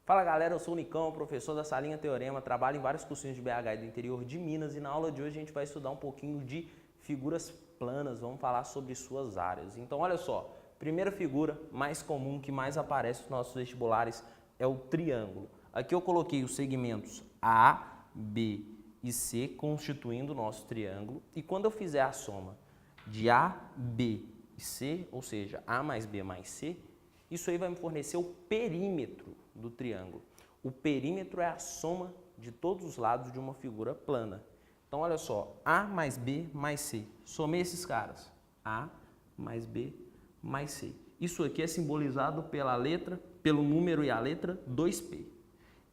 Fala galera, eu sou o Nicão, professor da Salinha Teorema, trabalho em vários cursinhos de BH e do interior de Minas e na aula de hoje a gente vai estudar um pouquinho de figuras planas, vamos falar sobre suas áreas. Então olha só, primeira figura mais comum que mais aparece nos nossos vestibulares é o triângulo. Aqui eu coloquei os segmentos A, B e C constituindo o nosso triângulo e quando eu fizer a soma de A, B e C, ou seja, A mais B mais C, isso aí vai me fornecer o perímetro do triângulo. O perímetro é a soma de todos os lados de uma figura plana. Então, olha só, A mais B mais C. Somei esses caras. A mais B mais C. Isso aqui é simbolizado pela letra, pelo número e a letra 2P.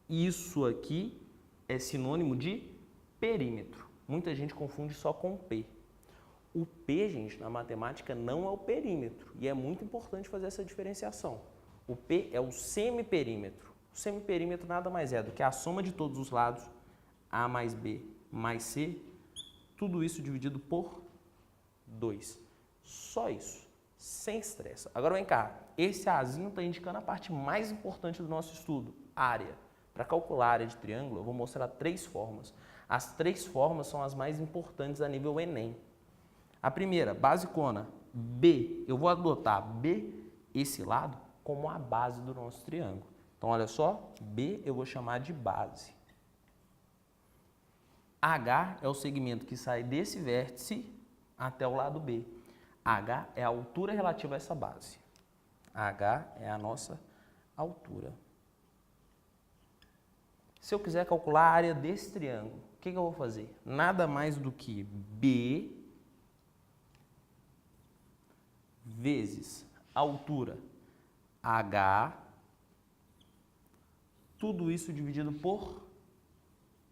Isso aqui é sinônimo de perímetro. Muita gente confunde só com P. O P, gente, na matemática não é o perímetro e é muito importante fazer essa diferenciação. O P é o semiperímetro. O semiperímetro nada mais é do que a soma de todos os lados, A mais B mais C, tudo isso dividido por 2. Só isso, sem estresse. Agora vem cá, esse Azinho está indicando a parte mais importante do nosso estudo, área. Para calcular a área de triângulo, eu vou mostrar 3 formas. As 3 formas são as mais importantes a nível Enem. A primeira, basicona, B. Eu vou adotar B, esse lado, como a base do nosso triângulo. Então, olha só, B eu vou chamar de base. H é o segmento que sai desse vértice até o lado B. H é a altura relativa a essa base. H é a nossa altura. Se eu quiser calcular a área desse triângulo, o que eu vou fazer? Nada mais do que B vezes a altura H, tudo isso dividido por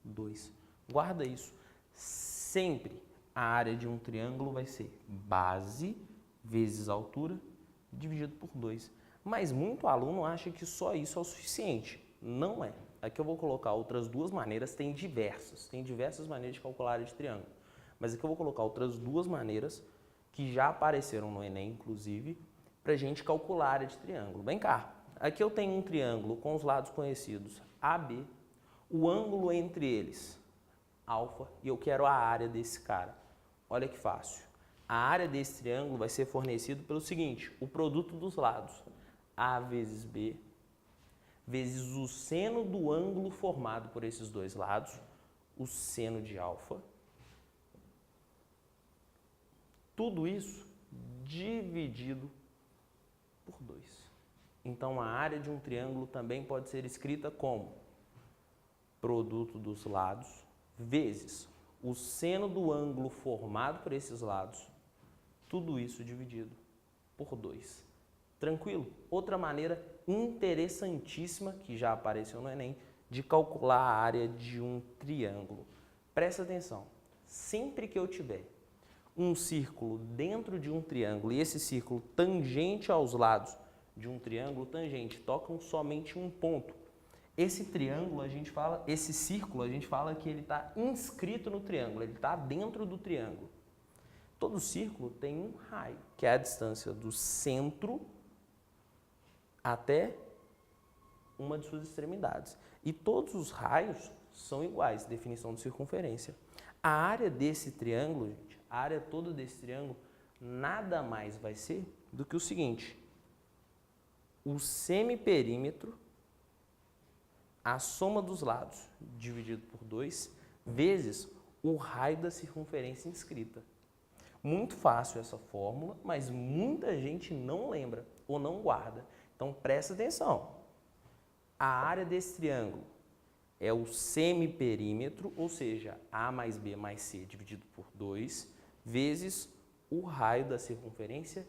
2. Guarda isso. Sempre a área de um triângulo vai ser base vezes altura dividido por 2. Mas muito aluno acha que só isso é o suficiente. Não é. Aqui eu vou colocar outras 2 maneiras, tem diversas maneiras de calcular a área de triângulo. Mas aqui eu vou colocar outras 2 maneiras que já apareceram no Enem, inclusive, para a gente calcular a área de triângulo. Vem cá, aqui eu tenho um triângulo com os lados conhecidos AB, o ângulo entre eles, alfa, e eu quero a área desse cara. Olha que fácil. A área desse triângulo vai ser fornecido pelo seguinte, o produto dos lados, A vezes B, vezes o seno do ângulo formado por esses 2 lados, o seno de alfa. Tudo isso dividido por 2. Então, a área de um triângulo também pode ser escrita como produto dos lados vezes o seno do ângulo formado por esses lados, tudo isso dividido por 2. Tranquilo? Outra maneira interessantíssima, que já apareceu no Enem, de calcular a área de um triângulo. Presta atenção, sempre que eu tiver um círculo dentro de um triângulo e esse círculo tangente aos lados de um triângulo, tangente, tocam somente um ponto. Esse triângulo, esse círculo, a gente fala que ele está inscrito no triângulo, ele está dentro do triângulo. Todo círculo tem um raio, que é a distância do centro até uma de suas extremidades. E todos os raios são iguais, definição de circunferência. A área desse triângulo, gente, a área toda desse triângulo, nada mais vai ser do que o seguinte. O semiperímetro, a soma dos lados, dividido por 2, vezes o raio da circunferência inscrita. Muito fácil essa fórmula, mas muita gente não lembra ou não guarda. Então, presta atenção. A área desse triângulo é o semiperímetro, ou seja, A mais B mais C dividido por 2, vezes o raio da circunferência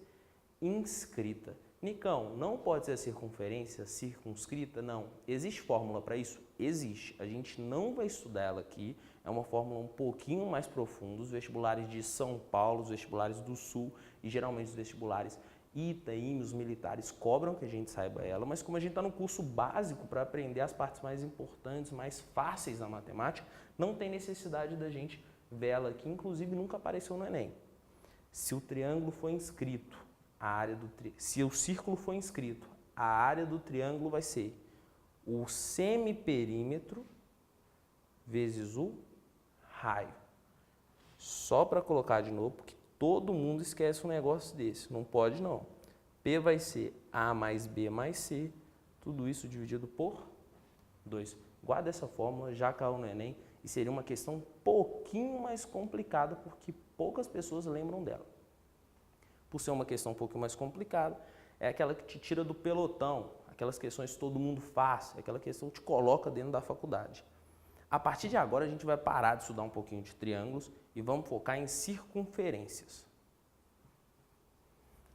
inscrita. Nicão, não pode ser a circunferência circunscrita? Não. Existe fórmula para isso? Existe. A gente não vai estudar ela aqui. É uma fórmula um pouquinho mais profunda. Os vestibulares de São Paulo, os vestibulares do Sul e geralmente os vestibulares ITA, IME, os militares cobram que a gente saiba ela, mas como a gente está no curso básico para aprender as partes mais importantes, mais fáceis da matemática, não tem necessidade da gente ver ela aqui, inclusive nunca apareceu no Enem. Se o triângulo for inscrito, se o círculo for inscrito, a área do triângulo vai ser o semiperímetro vezes o raio. Só para colocar de novo, porque todo mundo esquece um negócio desse. Não pode não. P vai ser A mais B mais C, tudo isso dividido por 2. Guarda essa fórmula, já caiu no Enem, e seria uma questão um pouquinho mais complicada, porque poucas pessoas lembram dela. Por ser uma questão um pouquinho mais complicada, é aquela que te tira do pelotão, aquelas questões que todo mundo faz, aquela questão que te coloca dentro da faculdade. A partir de agora, a gente vai parar de estudar um pouquinho de triângulos e vamos focar em circunferências.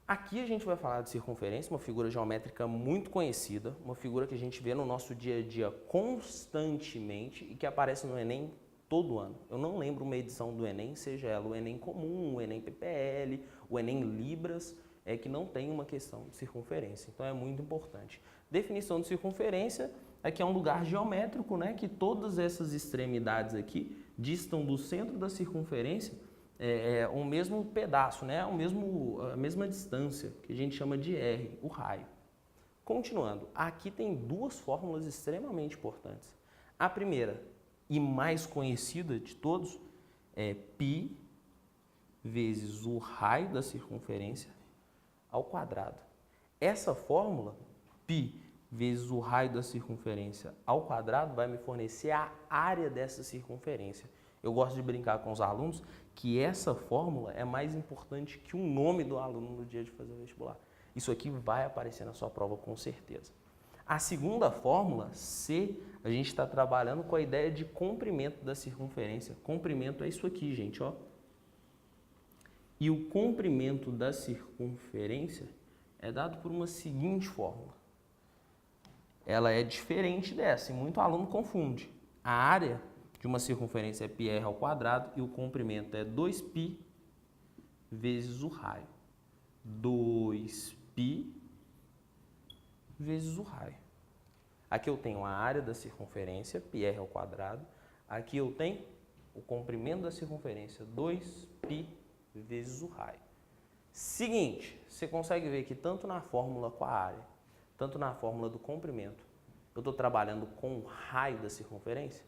Aqui a gente vai falar de circunferência, uma figura geométrica muito conhecida, uma figura que a gente vê no nosso dia a dia constantemente e que aparece no Enem todo ano. Eu não lembro uma edição do Enem, seja ela o Enem comum, o Enem PPL, o Enem Libras, que não tem uma questão de circunferência. Então é muito importante. Definição de circunferência é que é um lugar geométrico, né, que todas essas extremidades aqui distam do centro da circunferência o mesmo pedaço, né, a mesma distância, que a gente chama de R, o raio. Continuando, aqui tem duas fórmulas extremamente importantes. A primeira e mais conhecida de todos é π vezes o raio da circunferência ao quadrado. Essa fórmula, π vezes o raio da circunferência ao quadrado, vai me fornecer a área dessa circunferência. Eu gosto de brincar com os alunos que essa fórmula é mais importante que o nome do aluno no dia de fazer o vestibular. Isso aqui vai aparecer na sua prova com certeza. A segunda fórmula, C, a gente está trabalhando com a ideia de comprimento da circunferência. Comprimento é isso aqui, gente, ó. E o comprimento da circunferência é dado por uma seguinte fórmula. Ela é diferente dessa e muito aluno confunde. A área de uma circunferência é πr ao quadrado e o comprimento é 2π vezes o raio. 2π vezes o raio. Aqui eu tenho a área da circunferência, πr ao quadrado. Aqui eu tenho o comprimento da circunferência, 2π vezes o raio. Seguinte, você consegue ver que tanto na fórmula com a área, tanto na fórmula do comprimento, eu estou trabalhando com o raio da circunferência?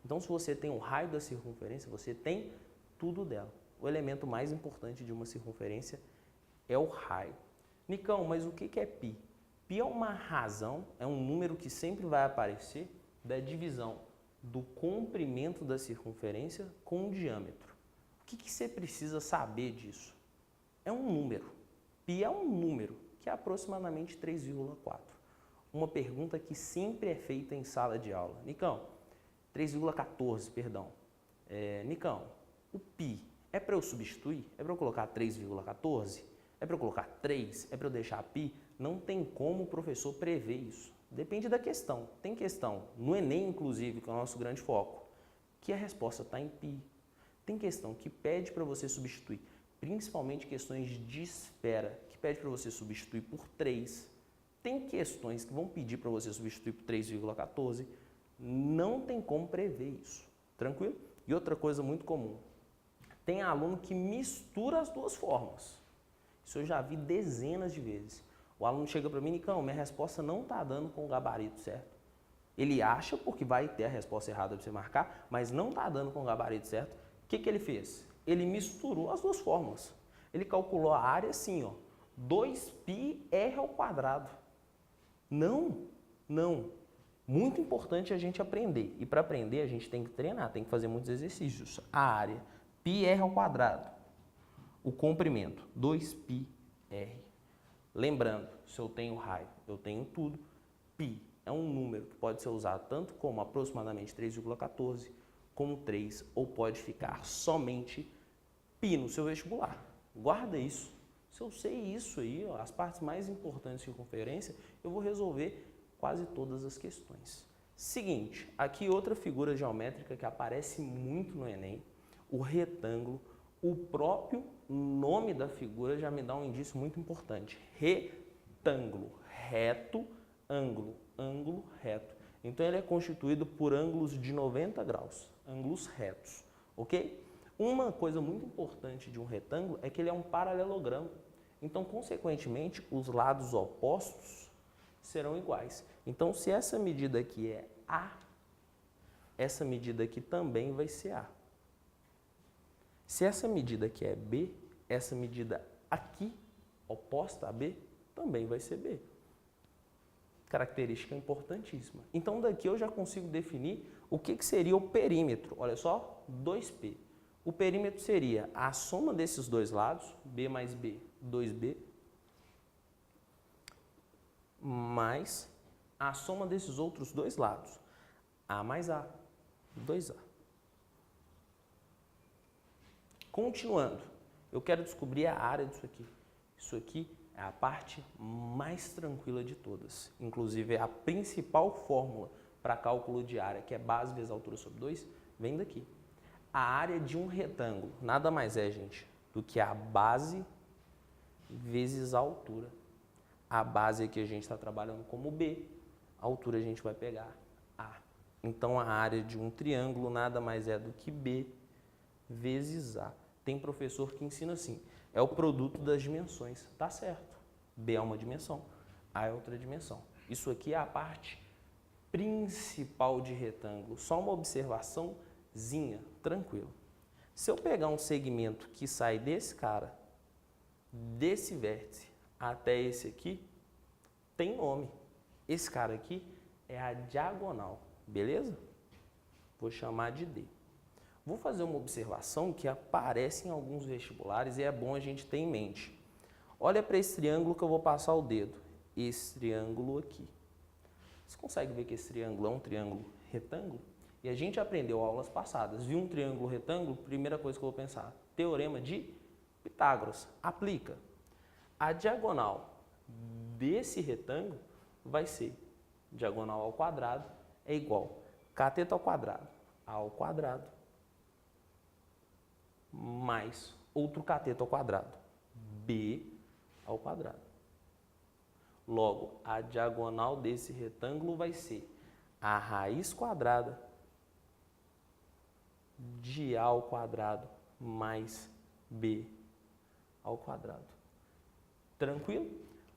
Então, se você tem o raio da circunferência, você tem tudo dela. O elemento mais importante de uma circunferência é o raio. Nicão, mas o que é π? Π é uma razão, é um número que sempre vai aparecer da divisão do comprimento da circunferência com o diâmetro. O que você precisa saber disso? É um número. Π é um número, que é aproximadamente 3,4. Uma pergunta que sempre é feita em sala de aula. Nicão, 3,14, perdão. Nicão, o π é para eu substituir? É para eu colocar 3,14? É para eu colocar 3? É para eu deixar π? Não tem como o professor prever isso. Depende da questão. Tem questão, no Enem inclusive, que é o nosso grande foco, que a resposta está em π. Tem questão que pede para você substituir, principalmente questões de espera, que pede para você substituir por 3. Tem questões que vão pedir para você substituir por 3,14. Não tem como prever isso. Tranquilo? E outra coisa muito comum. Tem aluno que mistura as duas formas. Isso eu já vi dezenas de vezes. O aluno chega para mim, Nicão, minha resposta não está dando com o gabarito certo. Ele acha, porque vai ter a resposta errada para você marcar, mas não está dando com o gabarito certo. O que ele fez? Ele misturou as duas fórmulas. Ele calculou a área assim, ó, 2πr ao quadrado. Não. Muito importante a gente aprender. E para aprender a gente tem que treinar, tem que fazer muitos exercícios. A área, πr ao quadrado. O comprimento, 2πr. Lembrando, se eu tenho raio, eu tenho tudo. π é um número que pode ser usado tanto como aproximadamente 3,14, como 3, ou pode ficar somente π no seu vestibular. Guarda isso. Se eu sei isso aí, ó, as partes mais importantes de circunferência, eu vou resolver quase todas as questões. Seguinte, aqui outra figura geométrica que aparece muito no Enem, o retângulo. O próprio nome da figura já me dá um indício muito importante. Retângulo, reto, ângulo, ângulo, reto. Então ele é constituído por ângulos de 90 graus, ângulos retos, ok? Uma coisa muito importante de um retângulo é que ele é um paralelogramo. Então, consequentemente, os lados opostos serão iguais. Então, se essa medida aqui é A, essa medida aqui também vai ser A. Se essa medida aqui é B, essa medida aqui, oposta a B, também vai ser B. Característica importantíssima. Então, daqui eu já consigo definir o que seria o perímetro. Olha só, 2P. O perímetro seria a soma desses dois lados, B mais B, 2B, mais a soma desses outros dois lados, A mais A, 2A. Continuando, eu quero descobrir a área disso aqui. Isso aqui é a parte mais tranquila de todas. Inclusive, é a principal fórmula para cálculo de área, que é base vezes altura sobre 2, vem daqui. A área de um retângulo nada mais é, gente, do que a base vezes a altura. A base aqui a gente está trabalhando como B, a altura a gente vai pegar A. Então, a área de um triângulo nada mais é do que B vezes A. Tem professor que ensina assim, é o produto das dimensões. Tá certo. B é uma dimensão, A é outra dimensão. Isso aqui é a parte principal de retângulo. Só uma observaçãozinha, tranquilo. Se eu pegar um segmento que sai desse cara, desse vértice até esse aqui, tem nome. Esse cara aqui é a diagonal, beleza? Vou chamar de D. Vou fazer uma observação que aparece em alguns vestibulares e é bom a gente ter em mente. Olha para esse triângulo que eu vou passar o dedo. Esse triângulo aqui. Você consegue ver que esse triângulo é um triângulo retângulo? E a gente aprendeu aulas passadas. Viu um triângulo retângulo? Primeira coisa que eu vou pensar. Teorema de Pitágoras. Aplica. A diagonal desse retângulo vai ser diagonal ao quadrado é igual cateto ao quadrado mais outro cateto ao quadrado, B ao quadrado. Logo, a diagonal desse retângulo vai ser a raiz quadrada de A ao quadrado mais B ao quadrado. Tranquilo?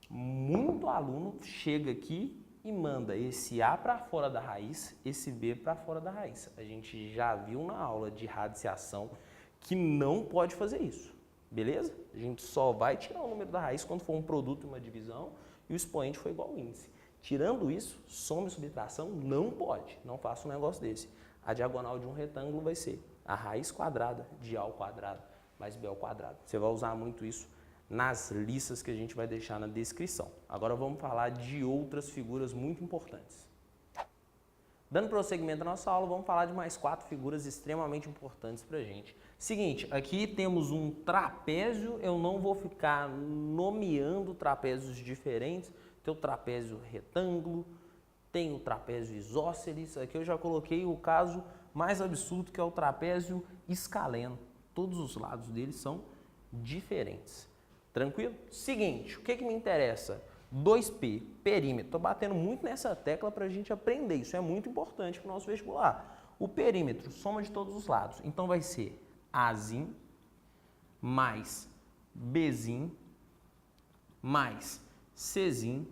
Muito aluno chega aqui e manda esse A para fora da raiz, esse B para fora da raiz. A gente já viu na aula de radiciação que não pode fazer isso, beleza? A gente só vai tirar o número da raiz quando for um produto e uma divisão e o expoente for igual ao índice. Tirando isso, soma e subtração não pode, não faça um negócio desse. A diagonal de um retângulo vai ser a raiz quadrada de A ao quadrado mais B ao quadrado. Você vai usar muito isso nas listas que a gente vai deixar na descrição. Agora vamos falar de outras figuras muito importantes. Dando prosseguimento à nossa aula, vamos falar de mais 4 figuras extremamente importantes para a gente. Seguinte, aqui temos um trapézio, eu não vou ficar nomeando trapézios diferentes. Tem o trapézio retângulo, tem o trapézio isósceles, aqui eu já coloquei o caso mais absurdo que é o trapézio escaleno. Todos os lados dele são diferentes. Tranquilo? Seguinte, o que me interessa? 2P, perímetro. Estou batendo muito nessa tecla para a gente aprender. Isso é muito importante para o nosso vestibular. O perímetro, soma de todos os lados. Então, vai ser Azinho mais Bzinho mais Czinho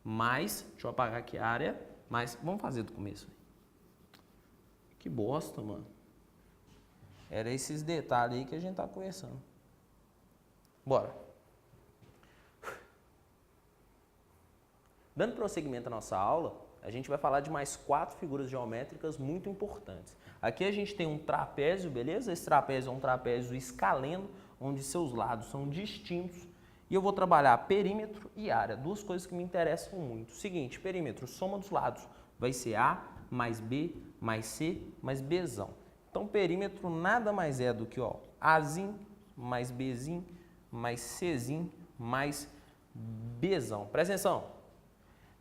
mais, deixa eu apagar aqui a área, mas vamos fazer do começo. Que bosta, mano. Era esses detalhes aí que a gente tá conversando. Bora. Dando prosseguimento à nossa aula, a gente vai falar de mais 4 figuras geométricas muito importantes. Aqui a gente tem um trapézio, beleza? Esse trapézio é um trapézio escaleno, onde seus lados são distintos. E eu vou trabalhar perímetro e área, duas coisas que me interessam muito. Seguinte, perímetro, soma dos lados, vai ser A mais B mais C mais Bzão. Então, perímetro nada mais é do que ó, Azinho mais Bzinho mais Czinho mais Bzão. Presta atenção.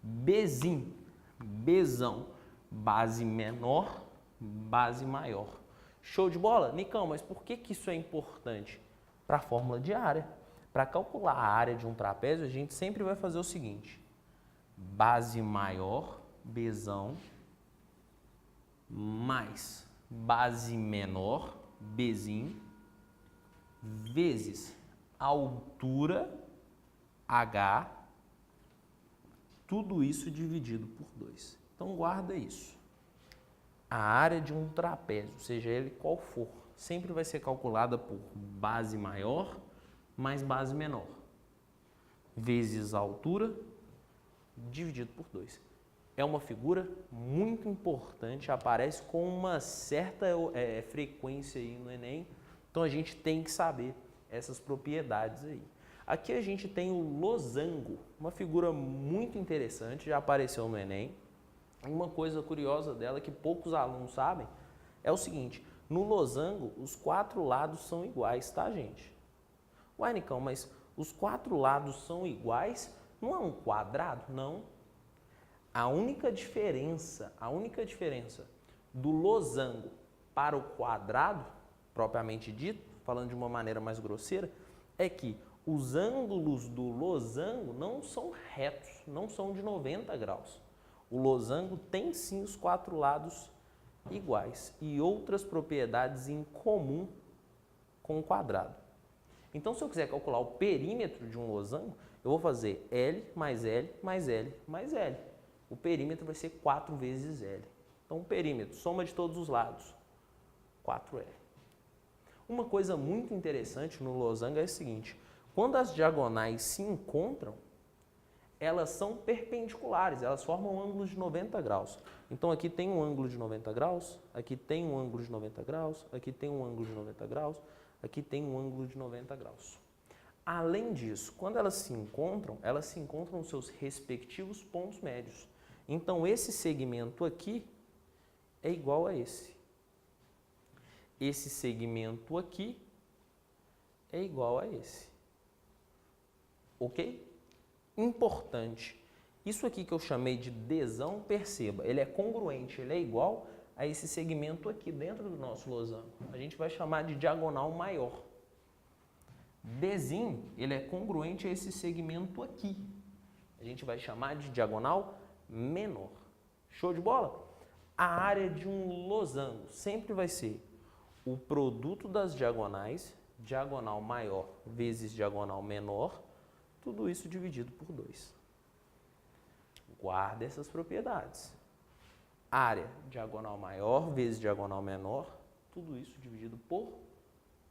Bzinho, Bzão, base menor, base maior. Show de bola? Nicão, mas por que isso é importante? Para a fórmula de área. Para calcular a área de um trapézio, a gente sempre vai fazer o seguinte. Base maior, Bzão, mais base menor, Bzinho, vezes altura, H, Tudo isso dividido por 2. Então, guarda isso. A área de um trapézio, seja ele qual for, sempre vai ser calculada por base maior mais base menor, vezes a altura, dividido por 2. É uma figura muito importante, aparece com uma certa frequência aí no Enem, então a gente tem que saber essas propriedades aí. Aqui a gente tem o losango, uma figura muito interessante, já apareceu no Enem. Uma coisa curiosa dela que poucos alunos sabem é o seguinte: no losango os 4 lados são iguais, tá, gente? Ué, Nicão, mas os 4 lados são iguais? Não é um quadrado? Não. A única diferença do losango para o quadrado, propriamente dito, falando de uma maneira mais grosseira, é que os ângulos do losango não são retos, não são de 90 graus. O losango tem sim os 4 lados iguais e outras propriedades em comum com o quadrado. Então, se eu quiser calcular o perímetro de um losango, eu vou fazer L mais L mais L mais L. O perímetro vai ser 4 vezes L. Então, o perímetro, soma de todos os lados, 4L. Uma coisa muito interessante no losango é o seguinte: quando as diagonais se encontram, elas são perpendiculares, elas formam ângulos de 90 graus. Então, aqui tem um ângulo de 90 graus, aqui tem um ângulo de 90 graus, aqui tem um ângulo de 90 graus, aqui tem um ângulo de 90 graus. Além disso, quando elas se encontram nos seus respectivos pontos médios. Então, esse segmento aqui é igual a esse. Esse segmento aqui é igual a esse. Ok? Importante. Isso aqui que eu chamei de Dzão, perceba, ele é congruente, ele é igual a esse segmento aqui dentro do nosso losango. A gente vai chamar de diagonal maior. Dzinho, ele é congruente a esse segmento aqui. A gente vai chamar de diagonal menor. Show de bola? A área de um losango sempre vai ser o produto das diagonais, diagonal maior vezes diagonal menor, tudo isso dividido por 2. Guarda essas propriedades. Área, diagonal maior vezes diagonal menor, tudo isso dividido por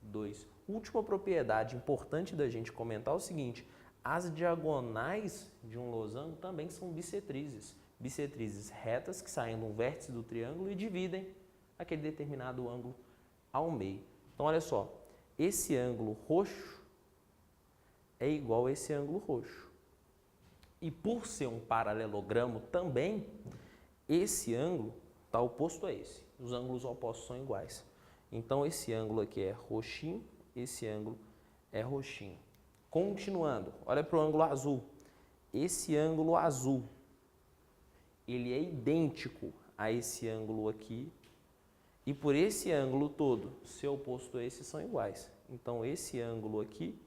2. Última propriedade importante da gente comentar é o seguinte: as diagonais de um losango também são bissetrizes. Bissetrizes retas que saem do vértice do triângulo e dividem aquele determinado ângulo ao meio. Então, olha só, esse ângulo roxo é igual a esse ângulo roxo. E por ser um paralelogramo também, esse ângulo está oposto a esse. Os ângulos opostos são iguais. Então, esse ângulo aqui é roxinho, esse ângulo é roxinho. Continuando, olha para o ângulo azul. Esse ângulo azul, ele é idêntico a esse ângulo aqui. E por esse ângulo todo, ser oposto a esse, são iguais. Então, esse ângulo aqui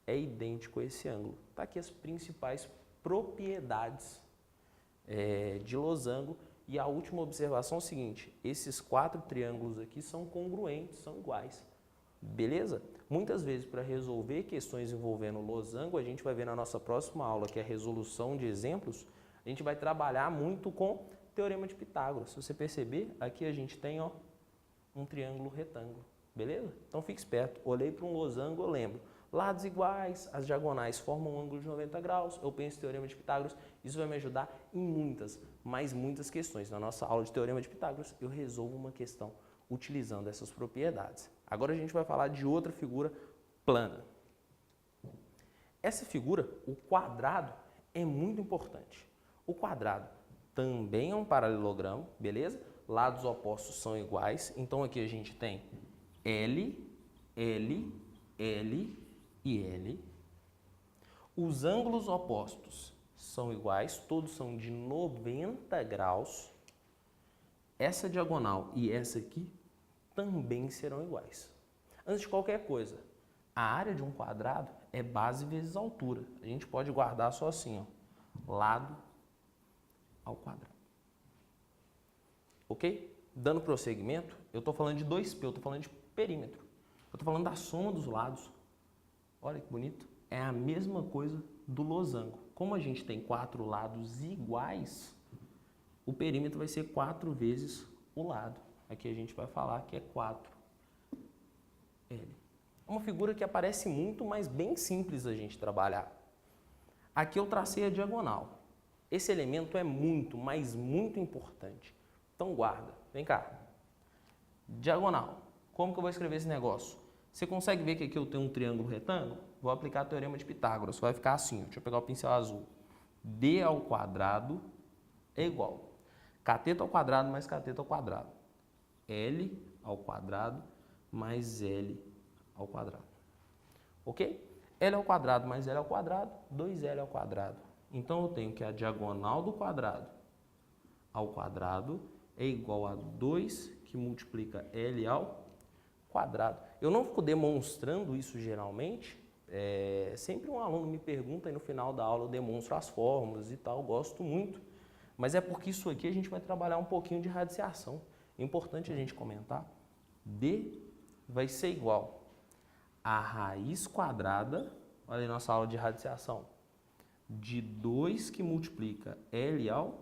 é idêntico a esse ângulo. Está aqui as principais propriedades de losango. E a última observação é o seguinte: esses 4 triângulos aqui são congruentes, são iguais. Beleza? Muitas vezes, para resolver questões envolvendo losango, a gente vai ver na nossa próxima aula, que é a resolução de exemplos, a gente vai trabalhar muito com Teorema de Pitágoras. Se você perceber, aqui a gente tem um triângulo retângulo. Beleza? Então, fique esperto. Olhei para um losango, eu lembro. Lados iguais, as diagonais formam um ângulo de 90 graus, eu penso em Teorema de Pitágoras, isso vai me ajudar em muitas, mas muitas questões. Na nossa aula de Teorema de Pitágoras, eu resolvo uma questão utilizando essas propriedades. Agora a gente vai falar de outra figura plana. Essa figura, o quadrado, é muito importante. O quadrado também é um paralelogramo, beleza? Lados opostos são iguais, então aqui a gente tem L, L, L e L. Os ângulos opostos são iguais, todos são de 90 graus. Essa diagonal e essa aqui também serão iguais. Antes de qualquer coisa, a área de um quadrado é base vezes altura. A gente pode guardar só assim, lado ao quadrado. Ok? Dando prosseguimento, eu estou falando de 2P, eu estou falando de perímetro. Eu estou falando da soma dos lados. Olha que bonito. É a mesma coisa do losango. Como a gente tem 4 lados iguais, o perímetro vai ser 4 vezes o lado. Aqui a gente vai falar que é 4L. É uma figura que aparece muito, mas bem simples a gente trabalhar. Aqui eu tracei a diagonal. Esse elemento é muito, mas muito importante. Então guarda. Vem cá. Diagonal. Como que eu vou escrever esse negócio? Você consegue ver que aqui eu tenho um triângulo retângulo? Vou aplicar o teorema de Pitágoras. Vai ficar assim. Deixa eu pegar o pincel azul. D ao quadrado é igual. Cateto ao quadrado mais cateto ao quadrado. L ao quadrado mais L ao quadrado. Ok? L ao quadrado mais L ao quadrado, 2L ao quadrado. Então, eu tenho que a diagonal do quadrado ao quadrado é igual a 2 que multiplica L ao quadrado. Eu não fico demonstrando isso geralmente. Sempre um aluno me pergunta e no final da aula eu demonstro as fórmulas e tal, eu gosto muito. Mas é porque isso aqui a gente vai trabalhar um pouquinho de radiciação. É importante a gente comentar. D vai ser igual a raiz quadrada, olha aí nossa aula de radiciação, de 2 que multiplica L ao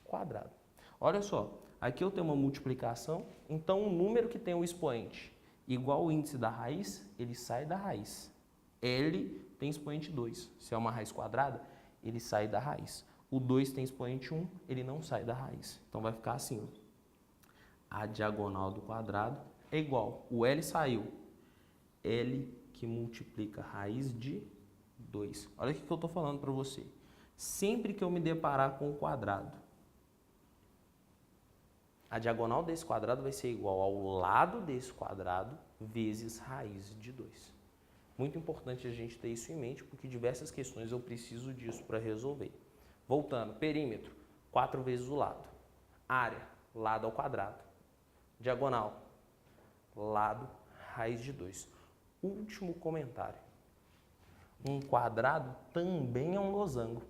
quadrado. Olha só, aqui eu tenho uma multiplicação, então um número que tem um expoente igual ao índice da raiz, ele sai da raiz. L tem expoente 2, se é uma raiz quadrada, ele sai da raiz. O 2 tem expoente 1, ele não sai da raiz. Então vai ficar assim, ó. A diagonal do quadrado é igual, o L saiu, L que multiplica raiz de 2. Olha o que eu estou falando para você. Sempre que eu me deparar com o quadrado, a diagonal desse quadrado vai ser igual ao lado desse quadrado vezes raiz de 2. Muito importante a gente ter isso em mente, porque diversas questões eu preciso disso para resolver. Voltando, perímetro, 4 vezes o lado. Área, lado ao quadrado. Diagonal, lado, raiz de 2. Último comentário. Um quadrado também é um losango.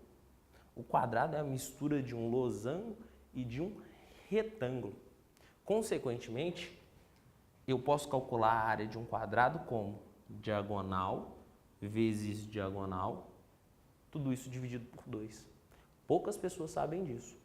O quadrado é a mistura de um losango e de um retângulo. Consequentemente, eu posso calcular a área de um quadrado como diagonal vezes diagonal, tudo isso dividido por 2. Poucas pessoas sabem disso,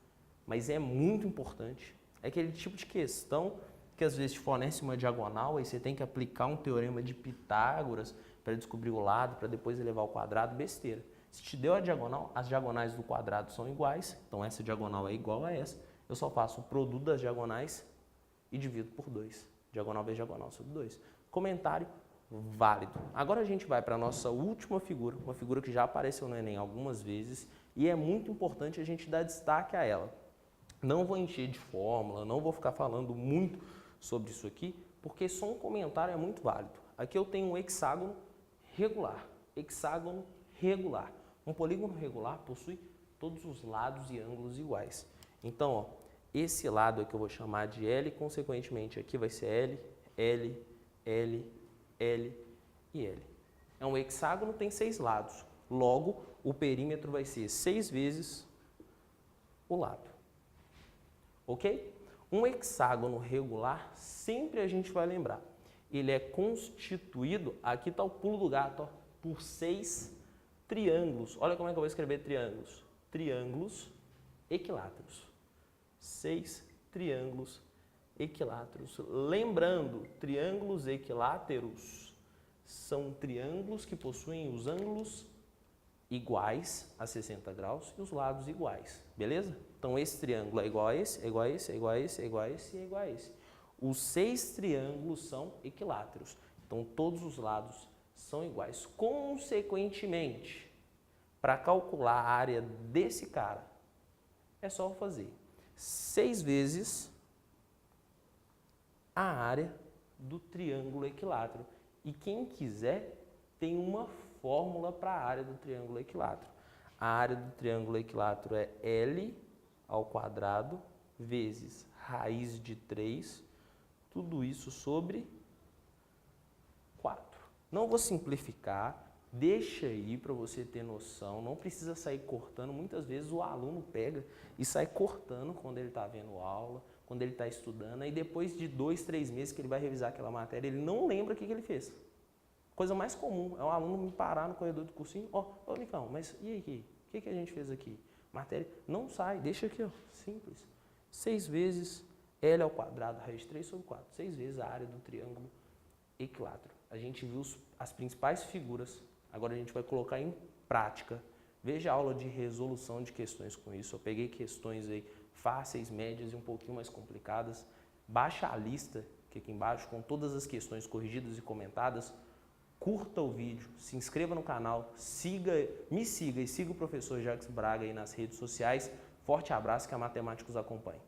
mas é muito importante. É aquele tipo de questão que às vezes te fornece uma diagonal, aí você tem que aplicar um teorema de Pitágoras para descobrir o lado, para depois elevar ao quadrado, besteira. Se te deu a diagonal, as diagonais do quadrado são iguais, então essa diagonal é igual a essa, eu só faço o produto das diagonais e divido por 2. Diagonal vezes diagonal sobre 2. Comentário válido. Agora a gente vai para a nossa última figura, uma figura que já apareceu no Enem algumas vezes e é muito importante a gente dar destaque a ela. Não vou encher de fórmula, não vou ficar falando muito sobre isso aqui, porque só um comentário é muito válido. Aqui eu tenho um hexágono regular. Hexágono regular. Um polígono regular possui todos os lados e ângulos iguais. Então, ó, esse lado aqui eu vou chamar de L, consequentemente aqui vai ser L, L, L, L e L. É um hexágono, tem 6 lados. Logo, o perímetro vai ser 6 vezes o lado. Ok? Um hexágono regular, sempre a gente vai lembrar, ele é constituído, aqui está o pulo do gato, ó, por 6 triângulos. Olha como é que eu vou escrever triângulos. Triângulos equiláteros. 6 triângulos equiláteros. Lembrando, triângulos equiláteros são triângulos que possuem os ângulos iguais a 60 graus e os lados iguais, beleza? Então, esse triângulo é igual a esse, é igual a esse, é igual a esse, é igual a esse e é igual a esse. Os 6 triângulos são equiláteros, então todos os lados são iguais. Consequentemente, para calcular a área desse cara, é só fazer 6 vezes a área do triângulo equilátero. E quem quiser, tem uma fórmula para a área do triângulo equilátero. A área do triângulo equilátero é L ao quadrado vezes raiz de 3, tudo isso sobre 4. Não vou simplificar, deixa aí para você ter noção, não precisa sair cortando. Muitas vezes o aluno pega e sai cortando quando ele está vendo aula, quando ele está estudando, aí depois de 2, 3 meses que ele vai revisar aquela matéria, ele não lembra o que ele fez. Coisa mais comum é um aluno me parar no corredor do cursinho, ó, Nicão, mas e aí, que a gente fez aqui? Matéria não sai, deixa aqui, ó, simples. 6 vezes L ao quadrado, raiz de 3 sobre 4. 6 vezes a área do triângulo equilátero. A gente viu as principais figuras, agora a gente vai colocar em prática. Veja a aula de resolução de questões com isso. Eu peguei questões aí fáceis, médias e um pouquinho mais complicadas. Baixa a lista, que aqui embaixo, com todas as questões corrigidas e comentadas. Curta o vídeo, se inscreva no canal, me siga e siga o professor Jacques Braga aí nas redes sociais. Forte abraço, que a Matemática os acompanhe.